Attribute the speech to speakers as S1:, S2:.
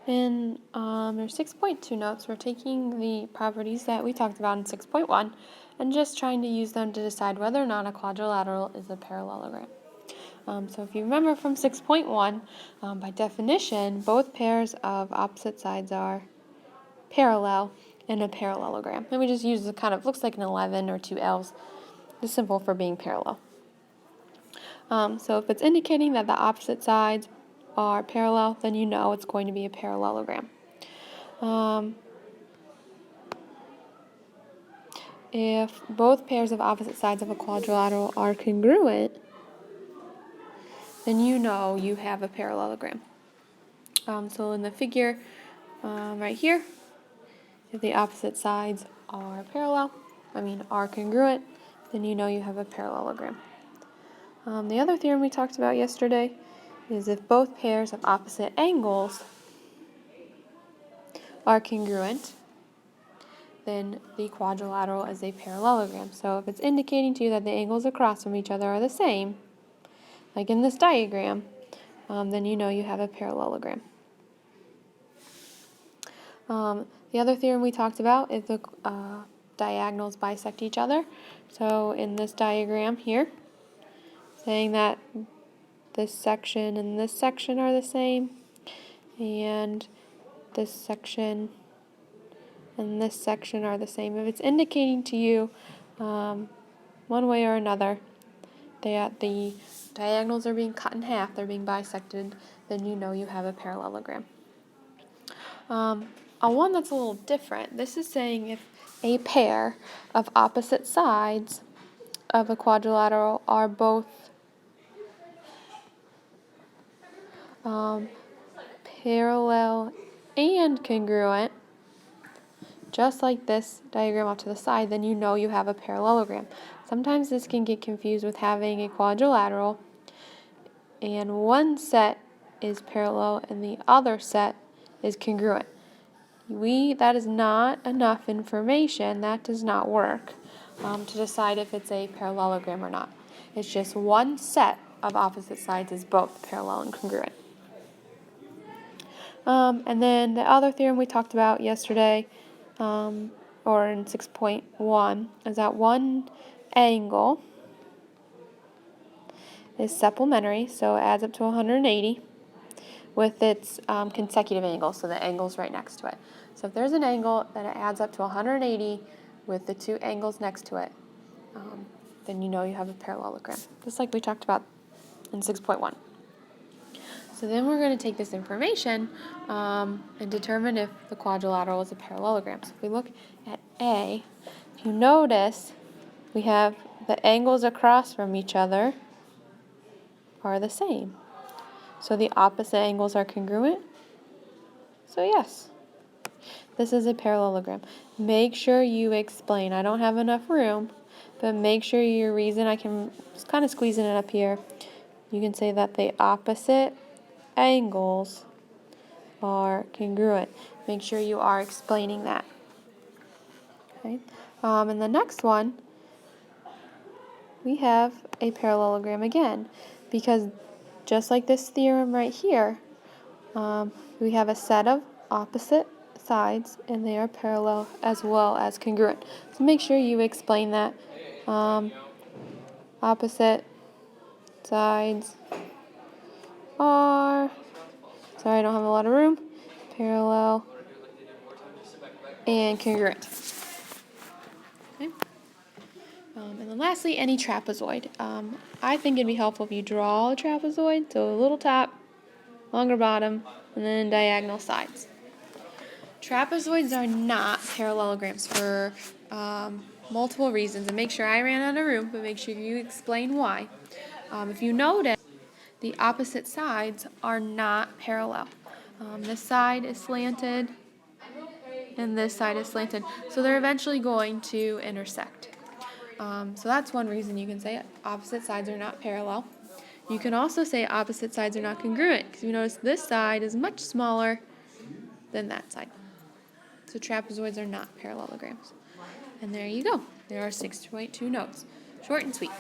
S1: In your 6.2 notes, we're taking the properties that we talked about in 6.1 and just trying to use them to decide whether or not a quadrilateral is a parallelogram. So if you remember from 6.1, by definition, both pairs of opposite sides are parallel in a parallelogram. And we just use the kind of, looks like an 11 or two L's, the symbol for being parallel. So if it's indicating that the opposite sides are parallel, then you know it's going to be a parallelogram. If both pairs of opposite sides of a quadrilateral are congruent, then you know you have a parallelogram. So in the figure right here, if the opposite sides are are congruent, then you know you have a parallelogram. The other theorem we talked about yesterday is if both pairs of opposite angles are congruent, then the quadrilateral is a parallelogram. So if it's indicating to you that the angles across from each other are the same, like in this diagram, then you know you have a parallelogram. The other theorem we talked about is the diagonals bisect each other. So in this diagram here, saying that this section and this section are the same, and this section and this section are the same. If it's indicating to you one way or another that the diagonals are being cut in half, they're being bisected, then you know you have a parallelogram. One that's a little different, this is saying if a pair of opposite sides of a quadrilateral are both parallel and congruent, just like this diagram off to the side, then you know you have a parallelogram. Sometimes this can get confused with having a quadrilateral and one set is parallel and the other set is congruent. That is not enough information. That does not work to decide if it's a parallelogram or not. It's just one set of opposite sides is both parallel and congruent. And then the other theorem we talked about yesterday, or in 6.1, is that one angle is supplementary, so it adds up to 180 with its consecutive angle, so the angle's right next to it. So if there's an angle that it adds up to 180 with the two angles next to it, then you know you have a parallelogram, just like we talked about in 6.1. So then we're going to take this information and determine if the quadrilateral is a parallelogram. So if we look at A, if you notice, we have the angles across from each other are the same. So the opposite angles are congruent. So yes, this is a parallelogram. Make sure you explain. I don't have enough room, but make sure your reason, I can just kind of squeezing it up here. You can say that the opposite angles are congruent. Make sure you are explaining that. Okay. And the next one, we have a parallelogram again, because just like this theorem right here, we have a set of opposite sides and they are parallel as well as congruent. So make sure you explain that. Opposite sides are, sorry, I don't have a lot of room, parallel and congruent. Okay. And then lastly, any trapezoid. I think it'd be helpful if you draw a trapezoid, so a little top, longer bottom, and then diagonal sides. Trapezoids are not parallelograms for multiple reasons, and make sure I ran out of room, but make sure you explain why. If you notice, the opposite sides are not parallel. This side is slanted, and this side is slanted, so they're eventually going to intersect. So that's one reason you can say opposite sides are not parallel. You can also say opposite sides are not congruent, because you notice this side is much smaller than that side. So trapezoids are not parallelograms. And there you go. There are 6.2 notes. Short and sweet.